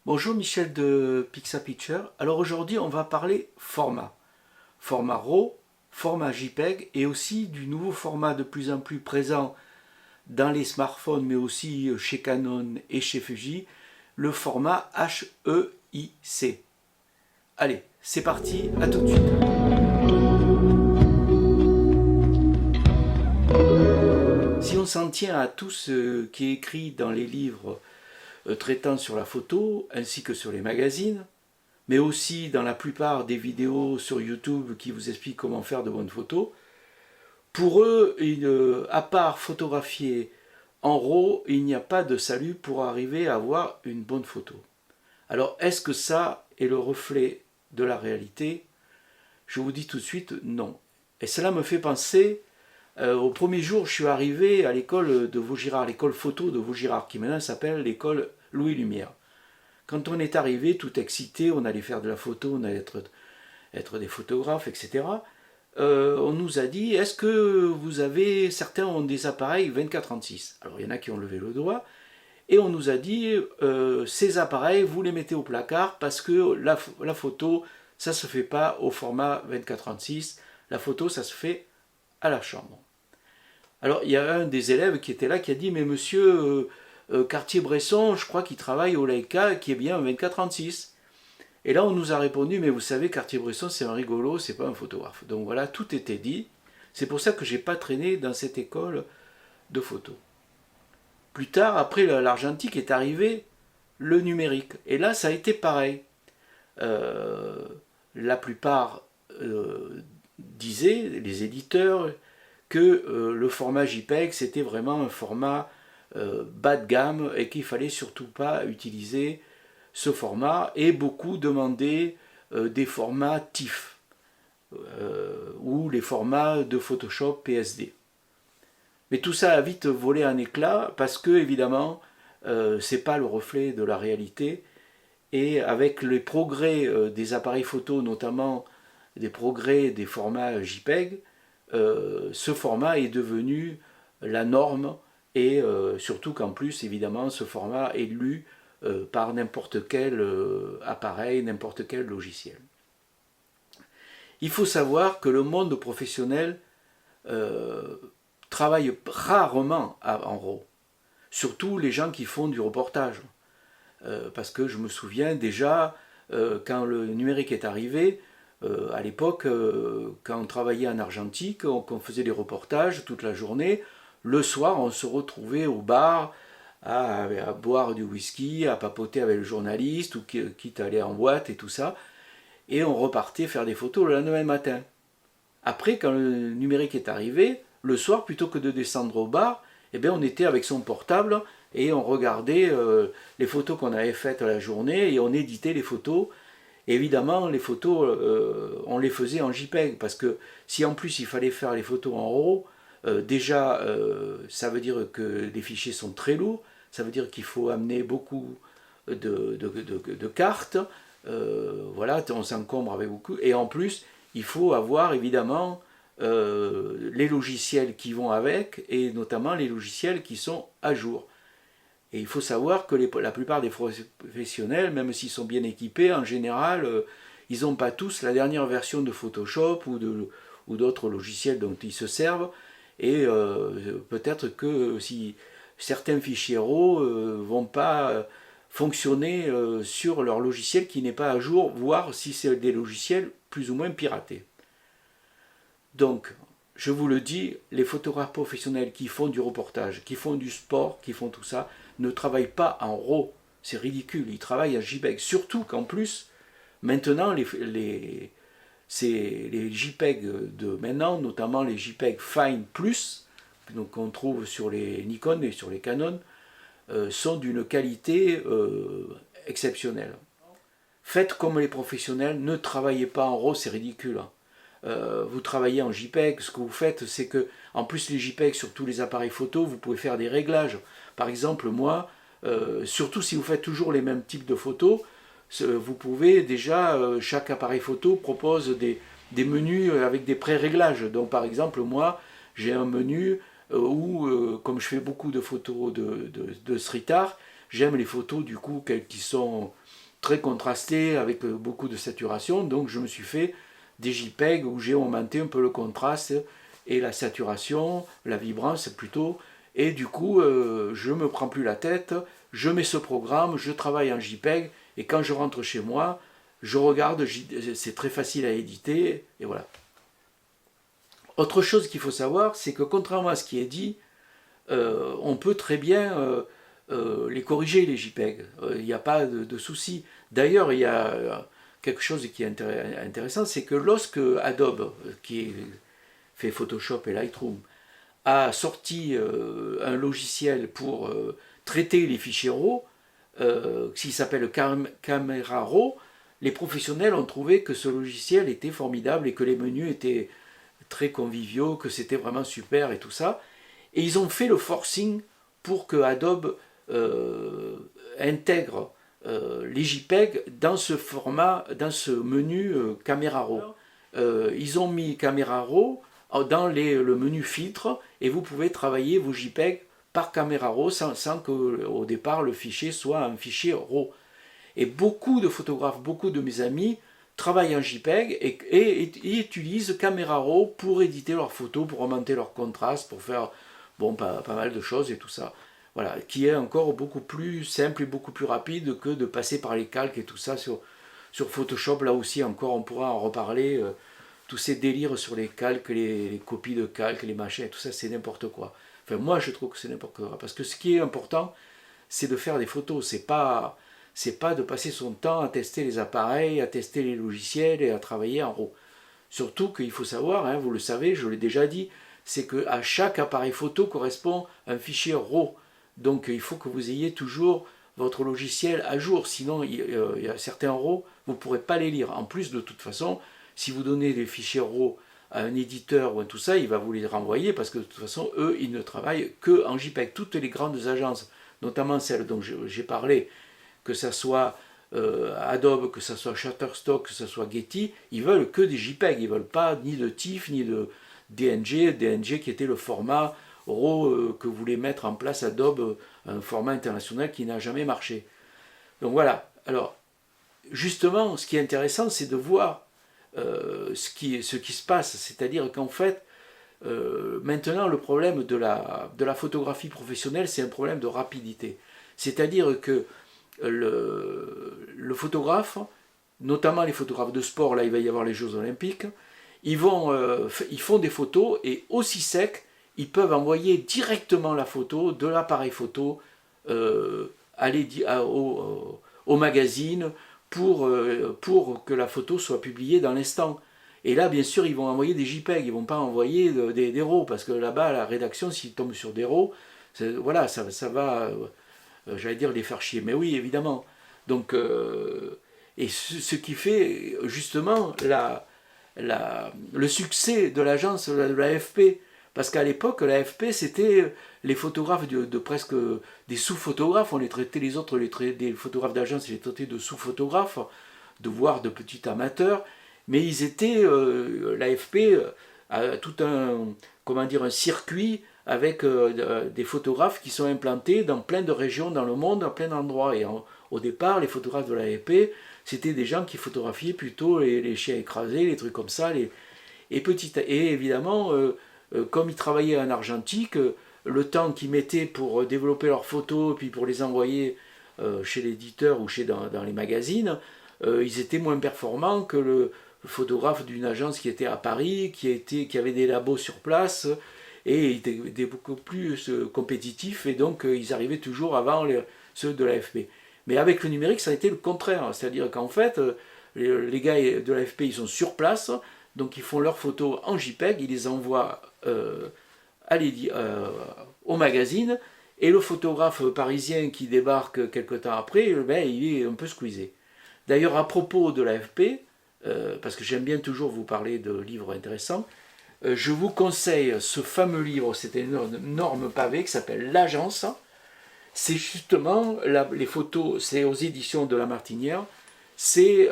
Bonjour Michel de Pixapicture. Alors aujourd'hui on va parler format. Format RAW, format JPEG et aussi du nouveau format de plus en plus présent dans les smartphones mais aussi chez Canon et chez Fuji, le format HEIC. Allez, c'est parti, à tout de suite. Si on s'en tient à tout ce qui est écrit dans les livres traitant sur la photo ainsi que sur les magazines, mais aussi dans la plupart des vidéos sur YouTube qui vous expliquent comment faire de bonnes photos, pour eux, à part photographier en RAW, il n'y a pas de salut pour arriver à avoir une bonne photo. Alors, est-ce que ça est le reflet de la réalité? Je vous dis tout de suite non. Et cela me fait penser au premier jour, je suis arrivé à l'école de Vaugirard, l'école photo de Vaugirard, qui maintenant s'appelle l'école Louis Lumière. Quand on est arrivé, tout excité, on allait faire de la photo, on allait être des photographes, etc. On nous a dit, est-ce que vous avez, certains ont des appareils 24-36. Alors il y en a qui ont levé le doigt, et on nous a dit, ces appareils, vous les mettez au placard parce que la photo, ça ne se fait pas au format 24-36, la photo, ça se fait à la chambre. Alors il y a un des élèves qui était là qui a dit, mais monsieur Cartier-Bresson, je crois qu'il travaille au Leica qui est bien 24-36. Et là on nous a répondu, mais vous savez, Cartier-Bresson c'est un rigolo, c'est pas un photographe. Donc voilà, tout était dit. C'est pour ça que j'ai pas traîné dans cette école de photo. Plus tard, après l'argentique est arrivé le numérique. Et là ça a été pareil. La plupart disaient, les éditeurs, que le format JPEG c'était vraiment un format bas de gamme et qu'il fallait surtout pas utiliser ce format, et beaucoup demandaient des formats TIFF ou les formats de Photoshop PSD. Mais tout ça a vite volé en éclats parce que évidemment c'est pas le reflet de la réalité, et avec les progrès des appareils photo, notamment des progrès des formats JPEG, ce format est devenu la norme, et surtout qu'en plus évidemment ce format est lu par n'importe quel appareil, n'importe quel logiciel. Il faut savoir que le monde professionnel travaille rarement en RAW, surtout les gens qui font du reportage. Parce que je me souviens déjà, quand le numérique est arrivé, à l'époque, quand on travaillait en argentique, qu'on faisait des reportages toute la journée, le soir on se retrouvait au bar à boire du whisky, à papoter avec le journaliste, ou quitte à aller en boîte et tout ça, et on repartait faire des photos le lendemain matin. Après, quand le numérique est arrivé, le soir, plutôt que de descendre au bar, eh bien, on était avec son portable et on regardait les photos qu'on avait faites la journée, et on éditait les photos. Et évidemment, les photos, on les faisait en JPEG, parce que si en plus il fallait faire les photos en RAW, déjà, ça veut dire que les fichiers sont très lourds, ça veut dire qu'il faut amener beaucoup de cartes, voilà, on s'encombre avec beaucoup, et en plus, il faut avoir évidemment les logiciels qui vont avec, et notamment les logiciels qui sont à jour. Et il faut savoir que la plupart des professionnels, même s'ils sont bien équipés, en général, ils n'ont pas tous la dernière version de Photoshop ou d'autres logiciels dont ils se servent. Et peut-être que si certains fichiers RAW vont pas fonctionner sur leur logiciel qui n'est pas à jour, voire si c'est des logiciels plus ou moins piratés. Donc, je vous le dis, les photographes professionnels qui font du reportage, qui font du sport, qui font tout ça, ne travaillent pas en RAW. C'est ridicule, ils travaillent en JPEG. Surtout qu'en plus, maintenant, les JPEG de maintenant, notamment les JPEG Fine Plus, qu'on trouve sur les Nikon et sur les Canon, sont d'une qualité exceptionnelle. Faites comme les professionnels, ne travaillez pas en RAW, c'est ridicule. Vous travaillez en JPEG, ce que vous faites, c'est que, en plus les JPEG sur tous les appareils photo, vous pouvez faire des réglages. Par exemple, moi, surtout si vous faites toujours les mêmes types de photos, vous pouvez déjà, chaque appareil photo propose des menus avec des pré-réglages. Donc par exemple, moi, j'ai un menu où, comme je fais beaucoup de photos de street art, j'aime les photos du coup qui sont très contrasté avec beaucoup de saturation, donc je me suis fait des JPEG où j'ai augmenté un peu le contraste et la saturation, la vibrance plutôt, et du coup je ne me prends plus la tête, je mets ce programme, je travaille en JPEG, et quand je rentre chez moi, je regarde, c'est très facile à éditer, et voilà. Autre chose qu'il faut savoir, c'est que contrairement à ce qui est dit, on peut très bien les corriger, les JPEG. Il n'y a pas de souci. D'ailleurs, il y a quelque chose qui est intéressant, c'est que lorsque Adobe, qui fait Photoshop et Lightroom, a sorti un logiciel pour traiter les fichiers RAW, qui s'appelle Camera RAW, les professionnels ont trouvé que ce logiciel était formidable et que les menus étaient très conviviaux, que c'était vraiment super et tout ça. Et ils ont fait le forcing pour que Adobe intègre les JPEG dans ce format, dans ce menu Camera Raw. Ils ont mis Camera Raw dans le menu filtre et vous pouvez travailler vos JPEG par Camera Raw sans qu'au départ le fichier soit un fichier RAW. Et beaucoup de photographes, beaucoup de mes amis travaillent en JPEG et utilisent Camera Raw pour éditer leurs photos, pour augmenter leur contraste, pour faire bon, pas mal de choses et tout ça. Voilà, qui est encore beaucoup plus simple et beaucoup plus rapide que de passer par les calques et tout ça sur Photoshop. Là aussi, encore, on pourra en reparler. Tous ces délires sur les calques, les copies de calques, les machins, tout ça, c'est n'importe quoi. Enfin, moi, je trouve que c'est n'importe quoi. Parce que ce qui est important, c'est de faire des photos. C'est pas de passer son temps à tester les appareils, à tester les logiciels et à travailler en RAW. Surtout qu'il faut savoir, hein, vous le savez, je l'ai déjà dit, c'est qu'à chaque appareil photo correspond un fichier RAW. Donc il faut que vous ayez toujours votre logiciel à jour, sinon il y a certains RAW, vous ne pourrez pas les lire. En plus, de toute façon, si vous donnez des fichiers RAW à un éditeur ou à tout ça, il va vous les renvoyer parce que de toute façon, eux, ils ne travaillent que en JPEG. Toutes les grandes agences, notamment celles dont j'ai parlé, que ce soit Adobe, que ce soit Shutterstock, que ce soit Getty, ils veulent que des JPEG, ils ne veulent pas ni de TIFF, ni de DNG qui était le format RAW que voulait mettre en place Adobe, un format international qui n'a jamais marché. Donc voilà, alors justement, ce qui est intéressant, c'est de voir ce qui se passe, c'est-à-dire qu'en fait, maintenant, le problème de la photographie professionnelle, c'est un problème de rapidité. C'est-à-dire que le photographe, notamment les photographes de sport, là il va y avoir les Jeux Olympiques, ils font des photos et aussi sec, ils peuvent envoyer directement la photo de l'appareil photo au magazine pour que la photo soit publiée dans l'instant. Et là, bien sûr, ils vont envoyer des JPEG, ils ne vont pas envoyer des RAW, parce que là-bas, la rédaction, s'ils tombent sur des RAW, voilà, ça va, j'allais dire, les faire chier. Mais oui, évidemment. Donc, et ce qui fait justement le succès de l'agence de l'AFP. Parce qu'à l'époque, l'AFP, c'était les photographes de presque des sous-photographes. On les traitait les autres, des photographes d'agence, ils les traitaient de sous-photographes, voire de petits amateurs. Mais ils étaient, l'AFP a tout un circuit avec des photographes qui sont implantés dans plein de régions dans le monde, à plein d'endroits. Et au départ, les photographes de l'AFP, c'était des gens qui photographiaient plutôt les chiens écrasés, les trucs comme ça. Et évidemment, comme ils travaillaient en argentique, le temps qu'ils mettaient pour développer leurs photos, puis pour les envoyer chez l'éditeur ou dans les magazines, ils étaient moins performants que le photographe d'une agence qui était à Paris, qui avait des labos sur place, et ils étaient beaucoup plus compétitifs, et donc ils arrivaient toujours avant ceux de l'AFP. Mais avec le numérique, ça a été le contraire, c'est-à-dire qu'en fait, les gars de l'AFP, ils sont sur place, donc ils font leurs photos en JPEG, ils les envoient au magazine, et le photographe parisien qui débarque quelque temps après, il est un peu squeezé. D'ailleurs, à propos de l'AFP, parce que j'aime bien toujours vous parler de livres intéressants, je vous conseille ce fameux livre, c'est un énorme pavé qui s'appelle L'Agence. C'est justement les photos, c'est aux éditions de La Martinière, c'est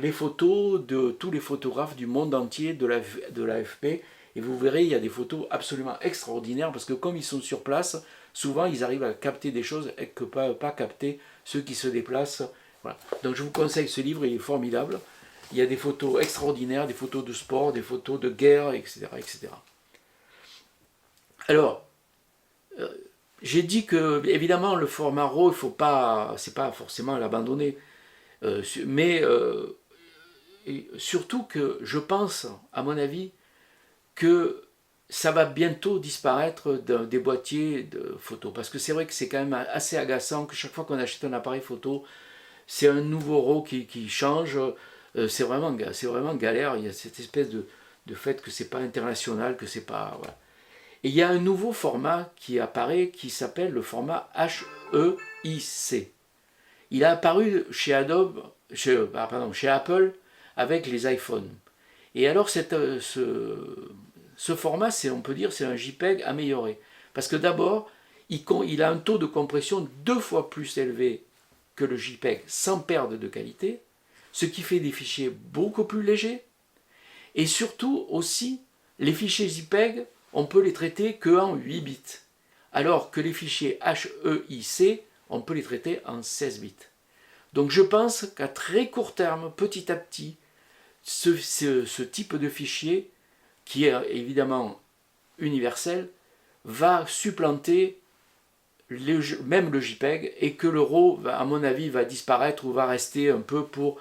les photos de tous les photographes du monde entier de l'AFP. Et vous verrez, il y a des photos absolument extraordinaires parce que comme ils sont sur place, souvent ils arrivent à capter des choses que ne peuvent pas capter ceux qui se déplacent Voilà. Donc je vous conseille ce livre, il est formidable. Il y a des photos extraordinaires, des photos de sport, des photos de guerre, etc. etc. Alors, j'ai dit que, évidemment, le format RAW, il faut pas, c'est pas forcément l'abandonner. Mais surtout que je pense, à mon avis, que ça va bientôt disparaître des boîtiers de photos. Parce que c'est vrai que c'est quand même assez agaçant que chaque fois qu'on achète un appareil photo, c'est un nouveau RAW qui change. C'est vraiment galère. Il y a cette espèce de fait que c'est pas international, que c'est pas... Voilà. Et il y a un nouveau format qui apparaît qui s'appelle le format HEIC. Il a apparu chez Adobe, chez Apple avec les iPhones. Et alors ce format, on peut dire, c'est un JPEG amélioré. Parce que d'abord, il a un taux de compression 2 fois plus élevé que le JPEG sans perdre de qualité, ce qui fait des fichiers beaucoup plus légers. Et surtout aussi, les fichiers JPEG, on peut les traiter qu'en 8 bits. Alors que les fichiers HEIC, on peut les traiter en 16 bits. Donc je pense qu'à très court terme, petit à petit, ce type de fichier, qui est évidemment universel, va supplanter même le JPEG, et que le RAW, à mon avis, va disparaître ou va rester un peu pour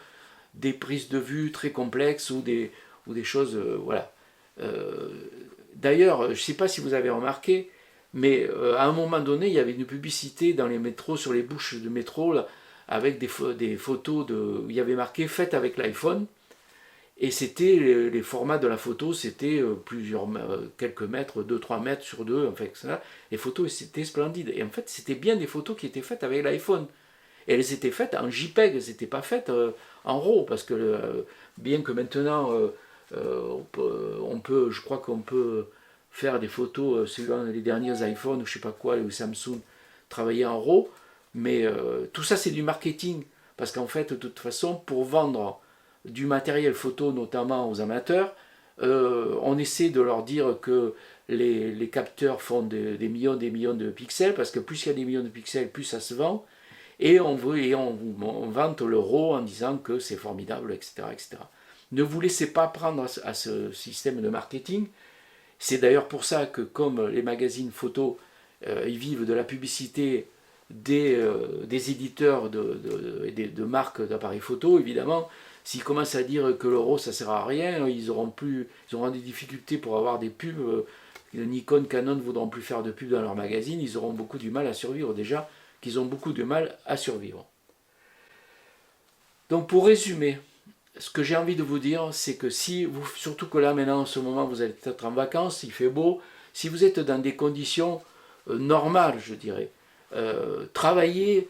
des prises de vue très complexes ou des choses... voilà. D'ailleurs, je ne sais pas si vous avez remarqué, mais à un moment donné, il y avait une publicité dans les métros, sur les bouches de métro, là, avec des photos où il y avait marqué « Faites avec l'iPhone ». Et c'était les formats de la photo, c'était quelques mètres, 2-3 mètres sur 2, enfin, etc. Les photos, c'était splendide. Et en fait, c'était bien des photos qui étaient faites avec l'iPhone. Et elles étaient faites en JPEG, elles n'étaient pas faites en RAW, parce que bien que maintenant, je crois qu'on peut faire des photos suivant les derniers iPhones, ou je sais pas quoi, ou Samsung, travailler en RAW, mais tout ça c'est du marketing, parce qu'en fait, de toute façon, pour vendre du matériel photo, notamment aux amateurs, on essaie de leur dire que les capteurs font des millions de pixels, parce que plus il y a des millions de pixels, plus ça se vend, et on vante le RAW en disant que c'est formidable, etc., etc. Ne vous laissez pas prendre à ce système de marketing. C'est d'ailleurs pour ça que, comme les magazines photo, ils vivent de la publicité des éditeurs de marques d'appareils photo, évidemment, s'ils commencent à dire que le RAW ça sert à rien, ils auront des difficultés pour avoir des pubs. Nikon, Canon ne voudront plus faire de pubs dans leur magazine, ils auront beaucoup du mal à survivre, déjà qu'ils ont beaucoup de mal à survivre. Donc pour résumer, ce que j'ai envie de vous dire, c'est que surtout que là maintenant en ce moment vous allez être en vacances, il fait beau, si vous êtes dans des conditions normales, je dirais, travaillez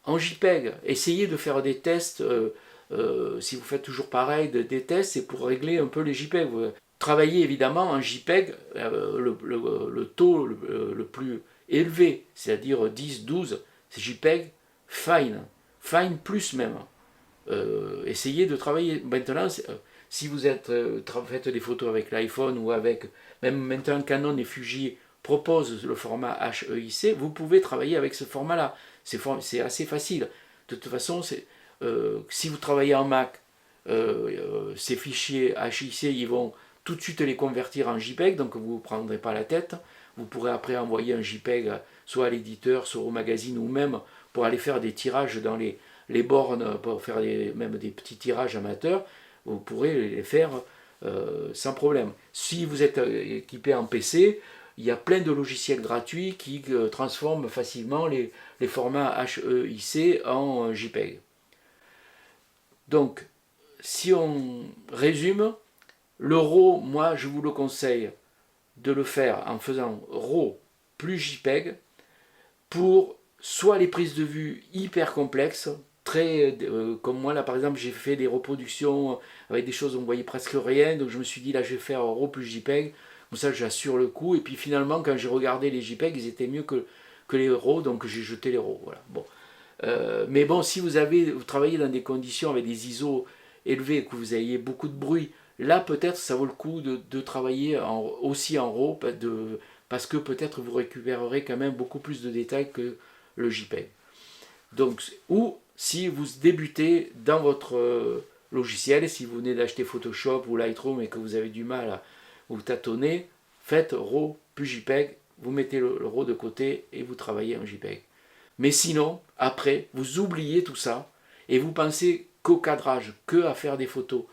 en JPEG, essayez de faire des tests, si vous faites toujours pareil, des tests, c'est pour régler un peu les JPEG. Travaillez évidemment en JPEG, le taux le plus élevé, c'est-à-dire 10, 12, c'est JPEG fine, fine plus même. Essayez de travailler. Maintenant, si vous faites des photos avec l'iPhone ou avec, même maintenant Canon et Fuji proposent le format HEIC, vous pouvez travailler avec ce format-là. C'est assez facile. De toute façon, si vous travaillez en Mac, ces fichiers HEIC, ils vont tout de suite les convertir en JPEG, donc vous ne prendrez pas la tête. Vous pourrez après envoyer un JPEG soit à l'éditeur, soit au magazine, ou même pour aller faire des tirages dans les bornes, pour faire même des petits tirages amateurs, vous pourrez les faire sans problème. Si vous êtes équipé en PC, il y a plein de logiciels gratuits qui transforment facilement les formats HEIC en JPEG. Donc, si on résume, le RAW, moi je vous le conseille de le faire en faisant RAW plus JPEG pour soit les prises de vue hyper complexes, comme moi là par exemple j'ai fait des reproductions avec des choses où on voyait presque rien, donc je me suis dit là je vais faire RAW plus JPEG, comme ça j'assure le coup, et puis finalement quand j'ai regardé les JPEG ils étaient mieux que les RAW, donc j'ai jeté les RAW, voilà. Bon. Mais bon, si vous travaillez dans des conditions avec des ISO élevés et que vous ayez beaucoup de bruit, là peut-être ça vaut le coup de travailler aussi en RAW, parce que peut-être vous récupérerez quand même beaucoup plus de détails que le JPEG. Donc, ou si vous débutez dans votre logiciel, si vous venez d'acheter Photoshop ou Lightroom et que vous avez du mal à vous tâtonner, faites RAW puis JPEG, vous mettez le RAW de côté et vous travaillez en JPEG. Mais sinon, après, vous oubliez tout ça et vous pensez qu'au cadrage, que à faire des photos.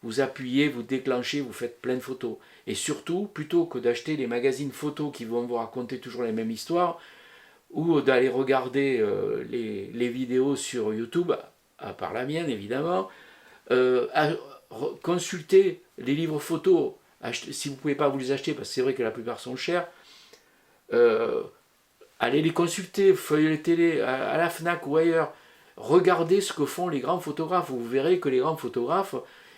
Vous appuyez, vous déclenchez, vous faites plein de photos. Et surtout, plutôt que d'acheter les magazines photos qui vont vous raconter toujours les mêmes histoires, ou d'aller regarder les vidéos sur YouTube, à part la mienne évidemment, consultez les livres photos, si vous ne pouvez pas vous les acheter, parce que c'est vrai que la plupart sont chers, allez les consulter, feuilletez-les à la FNAC ou ailleurs, regardez ce que font les grands photographes, vous verrez que les grands photographes,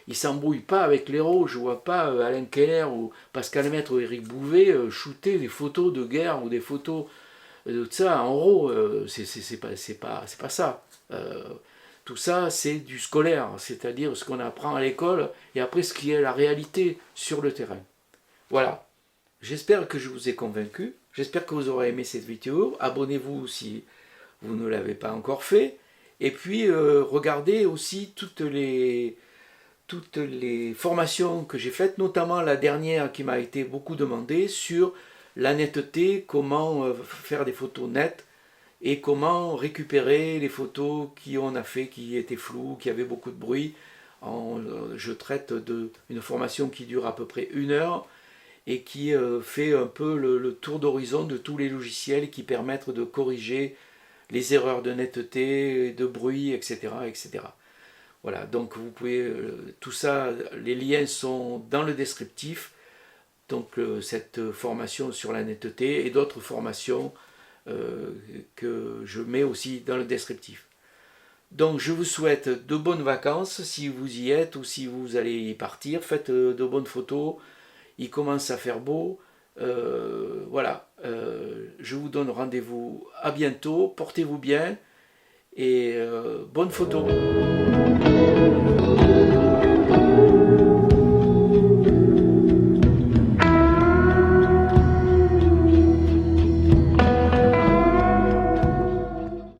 ils ne s'embrouillent pas avec l'héros. Je ne vois pas Alain Keller ou Pascal Maître ou Éric Bouvet shooter des photos de guerre ou des photos de ça en RAW. C'est pas ça. Tout ça, c'est du scolaire, c'est-à-dire ce qu'on apprend à l'école et après ce qui est la réalité sur le terrain. Voilà. J'espère que je vous ai convaincu. J'espère que vous aurez aimé cette vidéo. Abonnez-vous si vous ne l'avez pas encore fait. Et puis, regardez aussi toutes les formations que j'ai faites, notamment la dernière qui m'a été beaucoup demandée sur la netteté, comment faire des photos nettes et comment récupérer les photos qu'on a fait qui étaient floues, qui avaient beaucoup de bruit. Je traite d'une formation qui dure à peu près 1 heure et qui fait un peu le tour d'horizon de tous les logiciels qui permettent de corriger les erreurs de netteté, de bruit, etc. etc. Voilà, donc vous pouvez, tout ça, les liens sont dans le descriptif, donc cette formation sur la netteté et d'autres formations que je mets aussi dans le descriptif. Donc je vous souhaite de bonnes vacances si vous y êtes ou si vous allez y partir, faites de bonnes photos, il commence à faire beau, voilà, je vous donne rendez-vous à bientôt, portez-vous bien et bonnes photos.